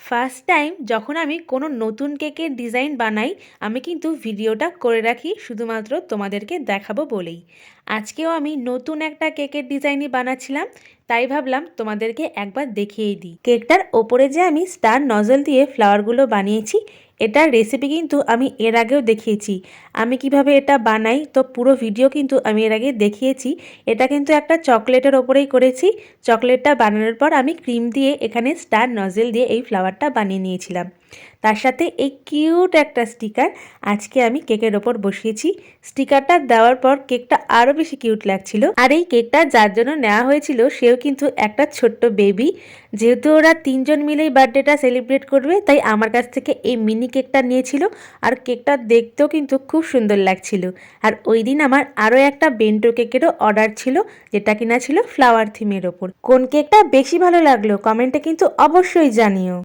First time যখন আমি কোনো নতুন কেকের ডিজাইন বানাই আমি কিন্তু ভিডিওটা করে রাখি শুধুমাত্র তোমাদেরকে দেখাবো বলেই। আজকেও আমি নতুন একটা কেকের ডিজাইনই বানাচ্ছিলাম, তাই ভাবলাম তোমাদেরকে একবার দেখিয়েই দিই। কেকটার ওপরে যে আমি স্টার নজল দিয়ে ফ্লাওয়ারগুলো বানিয়েছি, এটার রেসিপি কিন্তু আমি এর আগেও দেখিয়েছি। আমি কিভাবে এটা বানাই তো পুরো ভিডিও কিন্তু আমি এর আগে দেখিয়েছি। এটা কিন্তু একটা চকলেটের ওপরেই করেছি। চকলেটটা বানানোর পর আমি ক্রিম দিয়ে এখানে স্টার নজেল দিয়ে এই ফ্লাওয়ারটা বানিয়ে নিয়েছিলাম। তার সাথে এই কিউট একটা স্টিকার আজকে আমি কেকের ওপর বসিয়েছি। স্টিকারটা দেওয়ার পর কেকটা আরও বেশি কিউট লাগছিল। আর এই কেকটা যার জন্য নেওয়া হয়েছিল সেও কিন্তু একটা ছোট্ট বেবি। যেহেতু ওরা তিনজন মিলেই বার্থডেটা সেলিব্রেট করবে, তাই আমার কাছ থেকে এই মিনি কেকটা নিয়েছিল। আর কেকটা দেখতেও কিন্তু খুব সুন্দর লাগছিল। আর ওই দিন আমার আরও একটা বেন্টো কেকেরও অর্ডার ছিল, যেটা কিনা ছিল ফ্লাওয়ার থিমের ওপর। কোন কেকটা বেশি ভালো লাগলো কমেন্টে কিন্তু অবশ্যই জানিও।